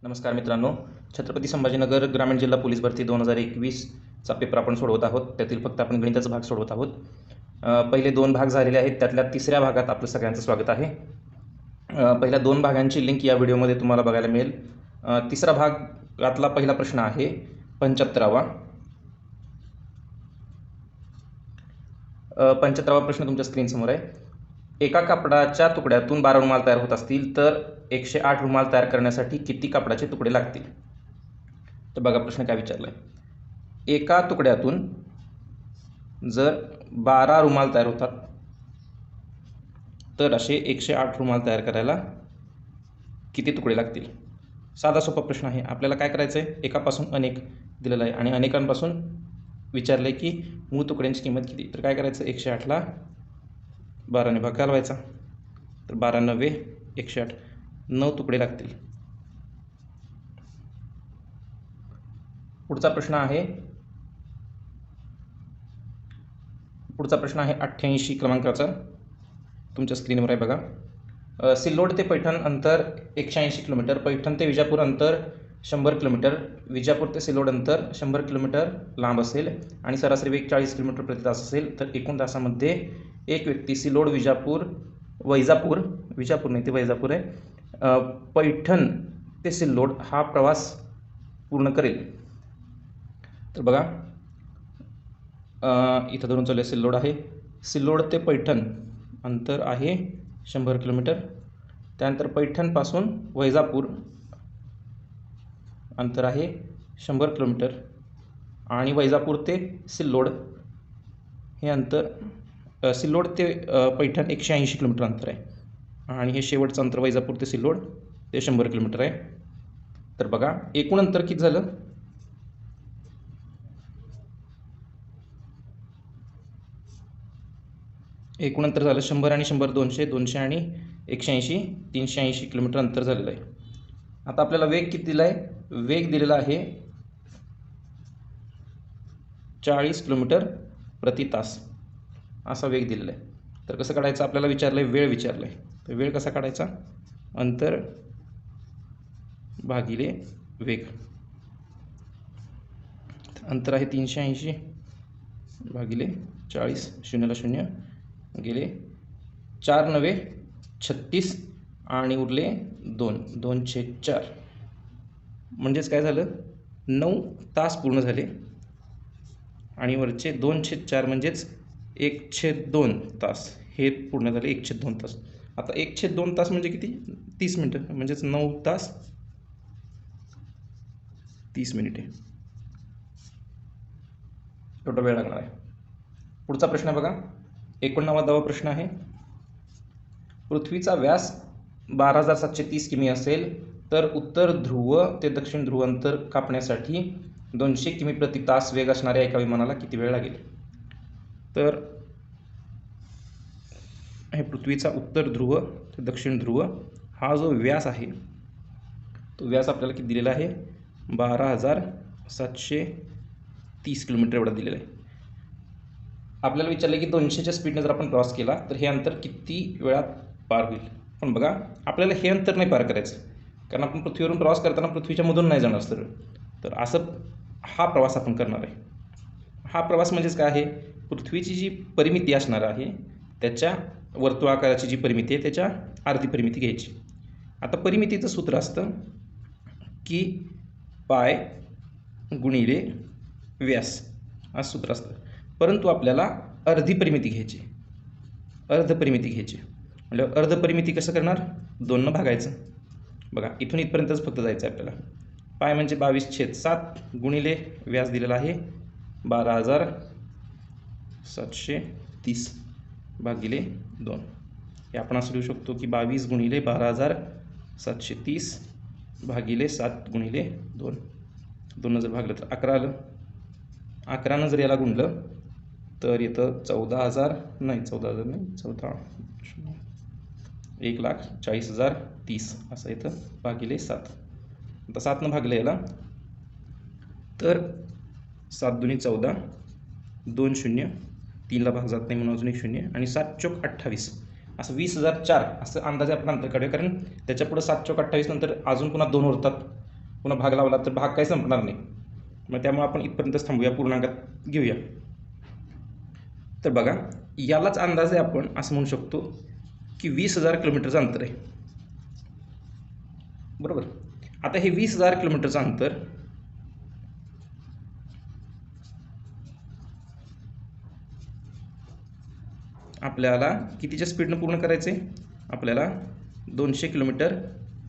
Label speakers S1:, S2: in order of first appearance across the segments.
S1: नमस्कार मित्रांनो, छत्रपती संभाजीनगर ग्रामीण जिल्हा पोलीस भरती 2021चा पेपर आपण सोडवत आहोत. त्यातील फक्त आपण गणिताचा भाग सोडवत आहोत. पहिले 2 भाग झालेले आहेत. त्यातल्या तिसऱ्या भागात आपलं सगळ्यांचं स्वागत आहे. पहिल्या 2 भागांची लिंक या व्हिडिओमध्ये तुम्हाला बघायला मिळेल. तिसरा भागातला पहिला प्रश्न आहे 75वा. 75वा प्रश्न तुमच्या स्क्रीनसमोर आहे. एका कापडाच्या तुकड्यातून 12 रुमाल तयार होत असतील तर 108 रुमाल तयार करण्यासाठी किती कापडाचे तुकडे लागतील? तर बघा प्रश्न काय विचारला आहे. एका तुकड्यातून जर 12 रुमाल तयार होतात तर असे 108 रुमाल तयार करायला किती तुकडे लागतील? साधा सोपा प्रश्न आहे. आपल्याला काय करायचं आहे, एकापासून अनेक दिलेलं आहे आणि अनेकांपासून विचारलं आहे की मूळ तुकड्यांची किंमत किती. तर काय करायचं, 108ला 12ने भाग घालवायचा. तर 12 9 108, 9 तुकडे लागतील. पुढचा प्रश्न आहे 88 क्रमांकाचा. तुमच्या स्क्रीनवर आहे बघा. सिल्लोड ते पैठण अंतर 180 किलोमीटर, पैठण ते विजापूर अंतर 100 किलोमीटर, विजापूर ते सिल्लोड अंतर 100 किलोमीटर लांब असेल आणि सरासरी वेग 40 किलोमीटर प्रति तास असेल तर एकूण तासामध्ये एक व्यक्ती सिल्लोड विजापूर नाही ते वैजापूर आहे, पैठण ते सिल्लोड हा प्रवास पूर्ण करेल. तर बघा इथं धरून चालू सिल्लोड आहे. सिल्लोड ते पैठण अंतर आहे 100 किलोमीटर. त्यानंतर पैठणपासून वैजापूर अंतर आहे 100 किलोमीटर आणि वैजापूर ते सिल्लोड हे अंतर, सिल्लोड ते पैठण 180 किलोमीटर अंतर आहे आणि हे शेवटचं अंतर वैजापूर ते सिल्लोड ते 100 किलोमीटर आहे. तर बघा एकूण अंतर किती झालं, एकूण अंतर झालं 100 आणि 100 200, 200 आणि 180 380 किलोमीटर अंतर झालेलं आहे. आता आपल्याला वेग किती दिला आहे, वेग दिलेला आहे 40 किलोमीटर प्रति तास असा वेग दिलेला आहे. तर कसं काढायचं, आपल्याला विचारलं आहे वेळ विचारलं आहे. तर वेळ कसा काढायचा, अंतर भागिले वेग. अंतर आहे 380 भागिले 40, 0ला 0 गेले, 4 9 36 आणि उरले 2, 2/4. म्हणजेच काय झालं, 9 तास पूर्ण झाले आणि वरचे 2/4 म्हणजेच 1/2 तास हे पूर्ण झाले. 1/2 तास. आता 1/2 तास म्हणजे किती, 30 मिनिटं, म्हणजेच 9 तास 30 मिनिटे एवढा वेळ लागणार आहे. पुढचा प्रश्न आहे बघा, 89वा प्रश्न आहे. पृथ्वीचा व्यास 12,730 किमी असेल तर उत्तर ध्रुव ते दक्षिण ध्रुव अंतर कापण्यासाठी 200 किमी प्रति तास वेग असणाऱ्या एका विमानाला किती वेळ लागेल? तर हे पृथ्वीचा उत्तर ध्रुव ते दक्षिण ध्रुव हा जो व्यास आहे तो व्यास आपल्याला किती दिलेला आहे, 12,730 किलोमीटर एवढा दिलेला आहे. आपल्याला विचारलं की 200च्या स्पीडने जर आपण क्रॉस केला तर हे अंतर किती वेळात पार होईल. पण बघा आपल्याला हे अंतर नाही पार करायचं, कारण आपण पृथ्वीवरून प्रवास करताना पृथ्वीच्या मधून नाही जाणार सरळ. तर असं हा प्रवास आपण करणार आहे. हा प्रवास म्हणजेच काय आहे, पृथ्वीची जी परिमिती असणार आहे त्याच्या वर्तुळाकाराची जी परिमिती आहे त्याच्या अर्धी परिमिती घ्यायची. आता परिमितीचं सूत्र असतं की पाय गुणिले व्यास असं सूत्र असतं. परंतु आपल्याला अर्ध परिमिती घ्यायची म्हणजे अर्ध परिमिती कसं करणार, 2ने भागायचं. बघा इथून इथपर्यंतच फक्त जायचं आहे आपल्याला. पाय म्हणजे 22/7 गुणिले व्यास दिलेला आहे 12,730 भागिले 2. हे आपण असं लिहू शकतो की 22 गुणिले 12,730 भागिले 7 गुणिले 2. 2 जर भागलं तर 11 आलं. 11नं जर याला गुणलं तर येतं 1,40,030 असं येतं भागिले 7. आता 7नं भागलं याला तर 7 दुनी 14, 2 0, 3ला भाग जात नाही म्हणून अजून 1 0 आणि 7 चोक 28 असं 20,004 असं अंदाजे आपण अंतर काढूया. कारण त्याच्या पुढं 7 चोक 28 नंतर अजून पुन्हा 2 उरतात पुन्हा भाग लावला तर भाग काही संपणार नाही. मग त्यामुळे आपण इथपर्यंतच थांबूया, पूर्णांकात घेऊया. तर बघा, यालाच अंदाजे आपण असं म्हणू शकतो की 20,000 किलोमीटरचं अंतर आहे, बरोबर. आता हे 20,000 किलोमीटरचं अंतर आपल्याला कितीच्या स्पीडनं पूर्ण करायचं आहे? आपल्याला 200 किलोमीटर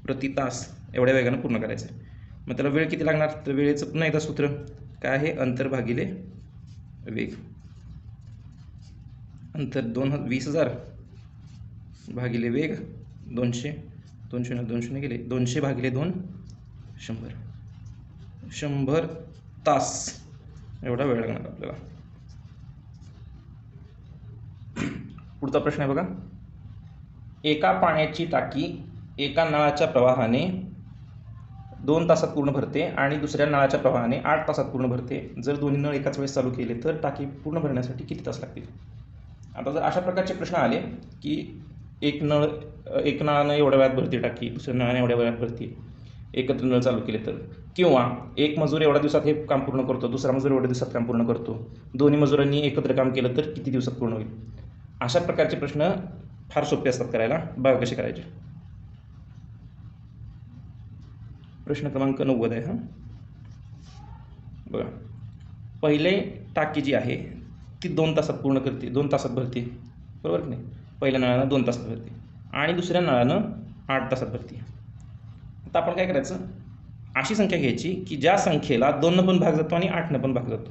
S1: प्रति तास एवढ्या वेगानं पूर्ण करायचं आहे. मग त्याला वेळ किती लागणार? तर वेळेचं पुन्हा एकदा सूत्र काय आहे? अंतर भागिले वेग. अंतर 20,000 भागिले वेग 200, 200 गेले, 200 भागिले 2 100. 100 तास एवढा वेळ लागणार आपल्याला. पुढचा प्रश्न आहे बघा, एका पाण्याची टाकी एका नळाच्या प्रवाहाने 2 तासात पूर्ण भरते आणि दुसऱ्या नळाच्या प्रवाहाने 8 तासात पूर्ण भरते. जर दोन्ही नळ एकाच वेळेस चालू केले तर टाकी पूर्ण भरण्यासाठी किती तास लागतील? आता जर अशा प्रकारचे प्रश्न आले की एक नळानं एवढ्या वेळात भरते टाकी, दुसऱ्या नळाने एवढ्या वेळात भरते, एकत्र नळ चालू केले तर, किंवा एक मजूर एवढ्या दिवसात हे काम पूर्ण करतो, दुसरा मजूर एवढ्या दिवसात काम पूर्ण करतो, दोन्ही मजुरांनी एकत्र काम केलं तर किती दिवसात पूर्ण होईल? अशा प्रकारचे प्रश्न फार सोपे असतात करायला. बघा कसे करायचे. प्रश्न क्रमांक 90 आहे. हां बघा, पहिले टाकी जी आहे ती 2 तासात पूर्ण करते, 2 तासात भरते, बरोबर की नाही? पहिल्या नळानं 2 तासात भरते आणि दुसऱ्या नळानं 8 तासात भरते. आता आपण काय करायचं, अशी संख्या घ्यायची की ज्या संख्येला 2 पण भाग जातो आणि 8 पण भाग जातो.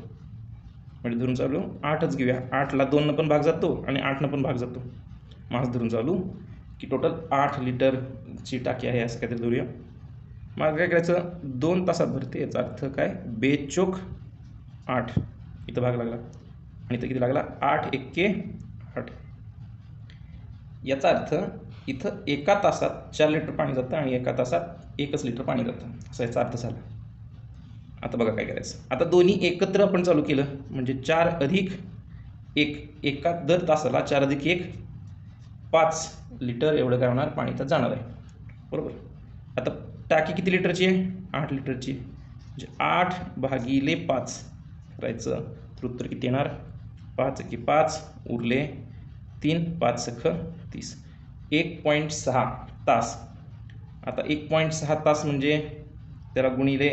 S1: म्हणजे धरून चालू 8च घेऊया, 8ला 2 पण भाग जातो आणि 8 पण भाग जातो. मास धरून चालू की टोटल 8 लिटरची टाकी आहे असं काहीतरी धरूया. मग काय करायचं, 2 तासात भरते, याचा अर्थ काय? 2 चोक 8, इथं भाग लागला आणि इथं किती लागला? 8 एक्के 8. याचा अर्थ इथं एका तासात 4 लिटर पाणी जातं आणि एका तासात 1 लिटर पाणी जातं, असा याचा अर्थ झाला. आता बघा काय करायचं, आता दोन्ही एकत्र आपण चालू केलं म्हणजे 4 अधिक 1, एका दर तासाला 4 अधिक 1 5 लिटर एवढं काय होणार? पाणी तर जाणार आहे, बरोबर. आता टाकी किती लिटरची आहे? 8 लिटरची, म्हणजे 8 भागिले 5 करायचं तर उत्तर किती येणार? 5 की 5 उरले 3, 5 सख 30, 1.6 तास. आता 1.6 तास म्हणजे त्याला गुणिले,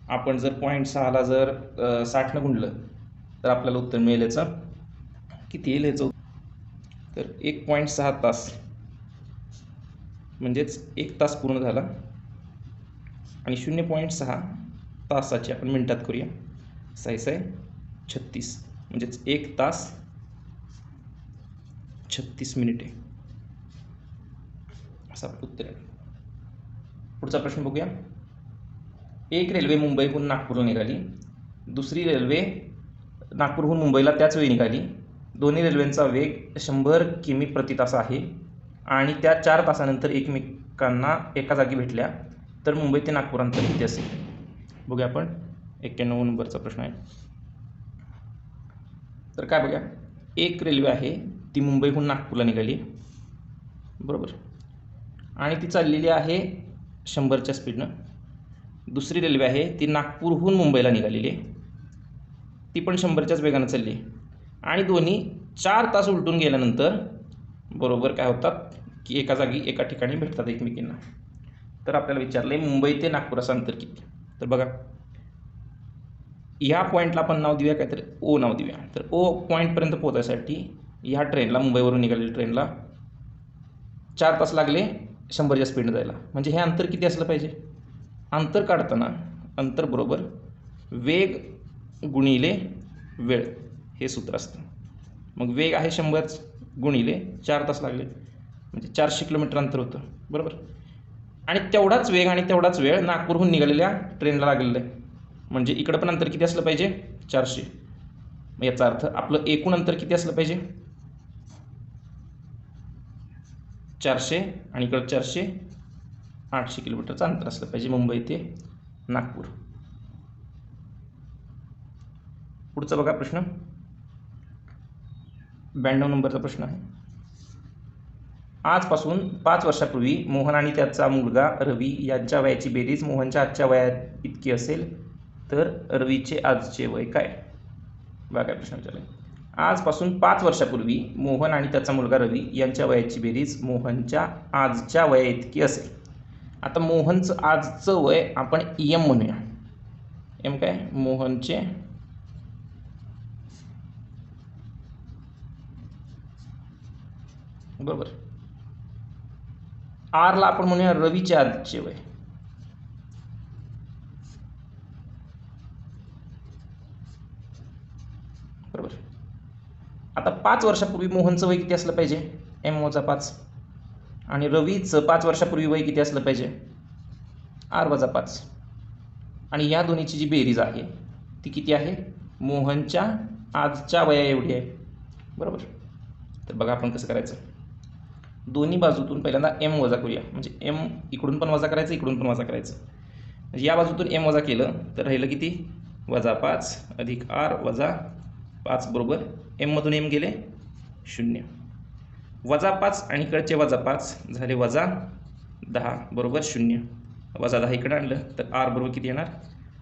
S1: आपण जर 0.6ला जर 60नं गुणलं तर आपल्याला उत्तर मिळेल याचं किती येईल याचं? तर 1.6 तास म्हणजेच 1 तास पूर्ण झाला आणि 0.6 तासाची आपण मिनिटात करूया, 6 आहे 36, म्हणजेच 1 तास 36 मिनिटे असं उत्तर आहे. पुढचा प्रश्न बघूया. एक रेल्वे मुंबईहून नागपूरला निघाली, दुसरी रेल्वे नागपूरहून मुंबईला त्याच वेळी निघाली. दोन्ही रेल्वेंचा वेग 100 किमी प्रति तास आहे आणि त्या 4 तासानंतर एकमेकांना एका जागी भेटल्या तर मुंबई ते नागपूर अंतर किती असेल? बघूया आपण. 91 नंबरचा प्रश्न आहे. तर काय बघा, एक रेल्वे आहे ती मुंबईहून नागपूरला निघाली, बरोबर, आणि ती चाललेली आहे 100च्या स्पीडनं. दुसरी रेल्वे आहे ती नागपूरहून मुंबईला निघालेली आहे, ती पण 100च्याच वेगानं चालली आहे आणि दोन्ही 4 तास उलटून गेल्यानंतर बरोबर काय होतात की एका जागी एका ठिकाणी भेटतात एकमेकींना. तर आपल्याला विचारलं आहे मुंबई ते नागपूरचं अंतर किती? तर बघा, ह्या पॉईंटला आपण नाव देऊया काहीतरी ओ नाव देऊया. तर ओ पॉईंटपर्यंत पोहोचायसाठी ह्या ट्रेनला, मुंबईवरून निघालेल्या ट्रेनला 4 तास लागले 100च्या स्पीडनं जायला. म्हणजे हे अंतर किती असलं पाहिजे? अंतर काढताना अंतर बरोबर वेग गुणिले वेळ हे सूत्र असतं. मग वेग आहे 100 गुणिले 4 तास लागले म्हणजे 400 किलोमीटर अंतर होतं, बरोबर. आणि तेवढाच वेग आणि तेवढाच वेळ नागपूरहून निघालेल्या ट्रेनला लागलेलं आहे, म्हणजे इकडं पण अंतर किती असलं पाहिजे? 400. मग याचा अर्थ आपलं एकूण अंतर किती असलं पाहिजे? 400 आणि इकडं 400, 800 किलोमीटरचं अंतर असलं पाहिजे मुंबई ते नागपूर. पुढचा बघा प्रश्न, 92 नंबरचा प्रश्न आहे. आजपासून 5 वर्षापूर्वी मोहन आणि त्याचा मुलगा रवी यांच्या वयाची बेरीज मोहनच्या आजच्या वयात इतकी असेल तर रवीचे आजचे वय काय? बघा काय प्रश्न विचारला. आजपासून 5 वर्षापूर्वी मोहन आणि त्याचा मुलगा रवी यांच्या वयाची बेरीज मोहनच्या आजच्या वया इतकी असेल. आता मोहनचं आजचं वय आपण एम म्हणूया. एम काय? मोहनचे बरोबर. आरला आपण म्हणूया रवीचे आजचे वय. बरोबर. आता 5 वर्षापूर्वी मोहनचं वय किती असलं पाहिजे? एम वजा 5. आणि रवीचं 5 वर्षापूर्वी वय किती असलं पाहिजे? आर वजा 5. आणि या दोन्हीची जी बेरीज आहे ती किती आहे? मोहनच्या आजच्या वया एवढी आहे. बरोबर. तर बघा आपण कसं करायचं. दोन्ही बाजूतून पहिल्यांदा एम वजा करूया. म्हणजे एम इकडून पण वजा करायचं, इकडून पण वजा करायचं. म्हणजे या बाजूतून एम वजा केलं तर राहिलं किती? वजा 5 अधिक आर वजा 5 बरोबर एममधून एम गेले 0. वजा 5 आणि इकडचे वजा 5 झाले वजा 10 बरोबर 0. वजा 10 इकडे आणलं तर आर बरोबर किती येणार?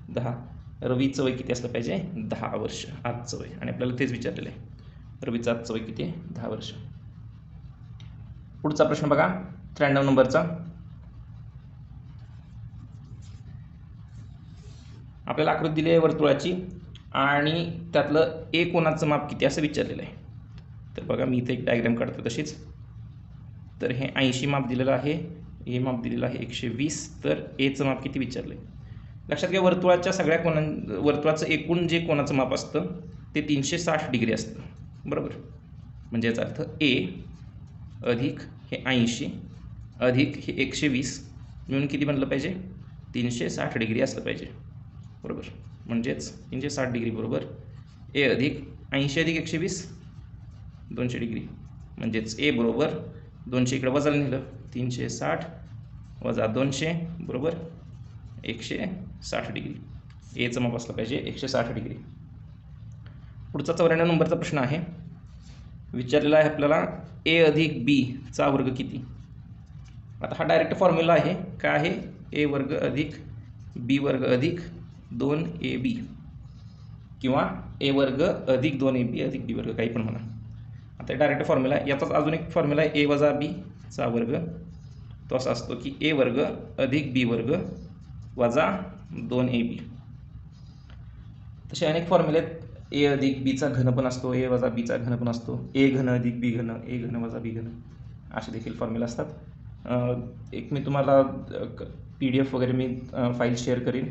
S1: 10. रवीचं वय किती असलं पाहिजे? 10 वर्ष आजचं वय. आणि आपल्याला तेच विचारलेलं आहे. रवीचं आजचं वय किती आहे? 10 वर्ष. पुढचा प्रश्न बघा 93 नंबरचा. आपल्याला आकृती दिली आहे वर्तुळाची आणि त्यातलं ए कोणाचं माप किती असं विचारलेलं आहे. तर बघा मी इथे एक डायग्राम काढतो तशीच. तर हे 80 माप दिलेलं आहे, ए माप दिलेलं आहे 120. तर एचं माप किती विचारलं आहे? लक्षात घ्या वर्तुळाच्या सगळ्या वर्तुळाचं एकूण जे कोणाचं माप असतं ते 360 डिग्री असतं. बरोबर. म्हणजे याचा अर्थ ए अधिक हे 80 अधिक हे 120 मिळून किती बनलं पाहिजे? 360 डिग्री असलं पाहिजे. बरोबर. म्हणजेच 360 डिग्री बरोबर ए अधिक 80 अधिक 120 200 डिग्री. म्हणजेच ए बरोबर 200 इकडे वजाला नेलं 360 वजा 200 बरोबर 160 डिग्री. एचं माप असलं पाहिजे 160 डिग्री. पुढचा 94 नंबरचा प्रश्न आहे. विचारलेला आहे आपल्याला ए अधिक बी चा वर्ग किती? आता हा डायरेक्ट फॉर्म्युला आहे. काय आहे? ए वर्ग अधिक बी वर्ग अधिक 2ab किंवा ए वर्ग अधिक 2ab अधिक बी वर्ग काही पण म्हणा. आता डायरेक्ट फॉर्म्युला आहे. याचाच अजून एक फॉर्म्युला आहे ए वजा बी चा वर्ग. तो असा असतो की ए वर्ग अधिक बी वर्ग वजा 2ab. तसे अनेक फॉर्म्युले आहेत. ए अधिक बीचा घन पण असतो, ए वजा बीचा घन पण असतो, ए घन अधिक बी घन, ए घन वजा बी घन, असे देखील फॉर्म्युला असतात. एक मी तुम्हाला PDF वगैरे मी फाईल शेअर करीन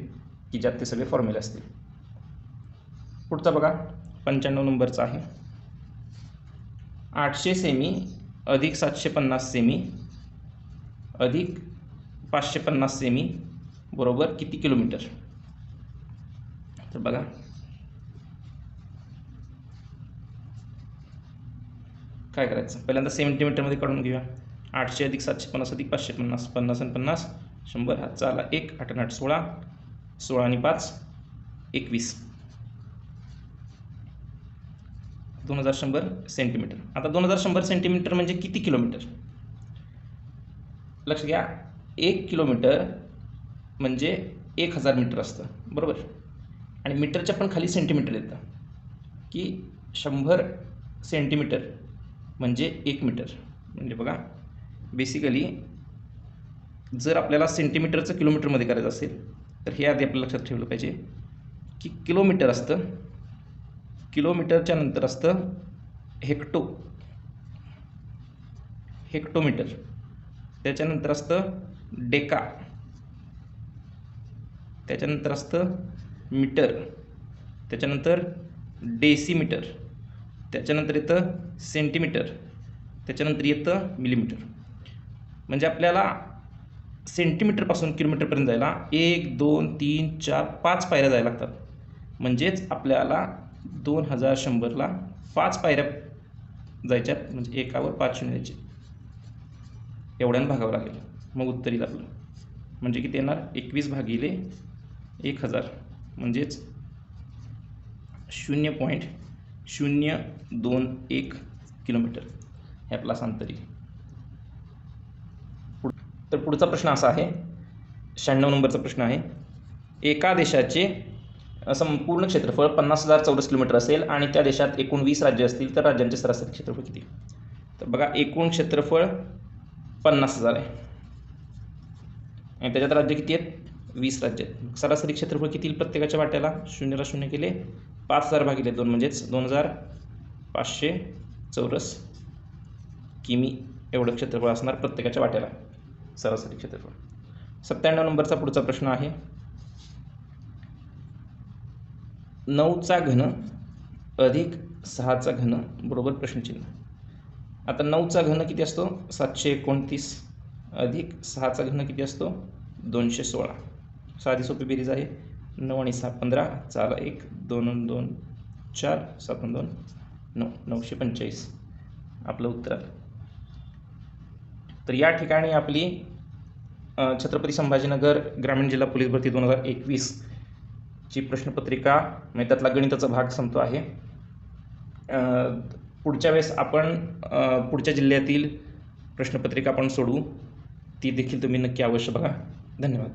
S1: की ज्यात ते सगळे फॉर्म्युले असतील. पुढचा बघा 95 नंबरचा आहे. 800 सेमी अधिक 750 सेमी अधिक 550 सेमी बरोबर किती किलोमीटर? तर बघा काय करायचं. पहिल्यांदा सेंटीमीटरमध्ये काढून घेऊया. 800 अधिक 750 अधिक 550 50 आणि 50 100 हातचा आला 1 8 8 16 16 आणि 5 21 2100 सेंटीमीटर. आता 2100 सेंटीमीटर म्हणजे किती किलोमीटर? लक्ष घ्या. 1 किलोमीटर म्हणजे 1000 मीटर असतं. बरोबर. आणि मीटरच्या पण खाली सेंटीमीटर येतं की 100 सेंटीमीटर म्हणजे 1 मीटर. म्हणजे बघा बेसिकली जर आपल्याला सेंटीमीटरचं किलोमीटरमध्ये करायचं असेल तर हे आधी आपल्याला लक्षात ठेवलं पाहिजे की किलोमीटर असतं, किलोमीटरच्या नंतर असतं हेक्टोमीटर, त्याच्यानंतर असतं डेका, त्याच्यानंतर असतं मीटर, त्याच्यानंतर डेसिमीटर, त्याच्यानंतर येतं सेंटीमीटर, त्याच्यानंतर येतं मिलीमीटर. म्हणजे आपल्याला सेंटीमीटरपासून किलोमीटरपर्यंत जायला 1 2 3 4 5 पायऱ्या जायला लागतात. म्हणजेच आपल्याला 2100ला 5 पायऱ्या जायच्यात. म्हणजे एकावर 5 शून्य द्यायचे. एवढ्यानं भागावं लागेल मग उत्तर येईल आपलं. म्हणजे किती येणार? 21 भागिले 1000 म्हणजेच 0.021 किलोमीटर हे आपला अंतर येईल. तर पुढचा प्रश्न असा आहे, 96 नंबरचा प्रश्न आहे, एका देशाचे संपूर्ण क्षेत्रफळ 50,000 चौरस किलोमीटर असेल आणि त्या देशात एकूण 20 राज्य असतील तर राज्यांचे सरासरी क्षेत्रफळ किती? तर बघा, एकूण क्षेत्रफळ 50,000 आहे आणि त्याच्यात राज्य किती आहेत? 20 राज्य आहेत. सरासरी क्षेत्रफळ किती येईल प्रत्येकाच्या वाट्याला? 0ला 0 केले 5000 भागिले 2 म्हणजेच 2500 चौरस किमी एवढं क्षेत्रफळ असणार प्रत्येकाच्या वाट्याला सरासरी क्षेत्रफळ. 97 नंबरचा पुढचा प्रश्न आहे, 9चा घन अधिक 6चा घन बरोबर प्रश्नचिन्ह. आता 9चा घन किती असतो? 729 अधिक 6चा घन किती असतो? 216. साधी सोपी बेरीज आहे. 9 आणि 6 15, चाला 1, 2 आणि 2 4, 7 आणि 2 9, 945 आपलं उत्तर आलं. तर या ठिकाणी आपली छत्रपती संभाजीनगर ग्रामीण जिल्हा पोलीस भरती 2021 ची प्रश्नपत्रिका म्हणजे त्यातला गणिताचा भाग संपतो आहे. पुढच्या वेळेस आपण पुढच्या जिल्ह्यातील प्रश्नपत्रिका आपण सोडवू, ती देखील तुम्ही नक्की अवश्य बघा. धन्यवाद.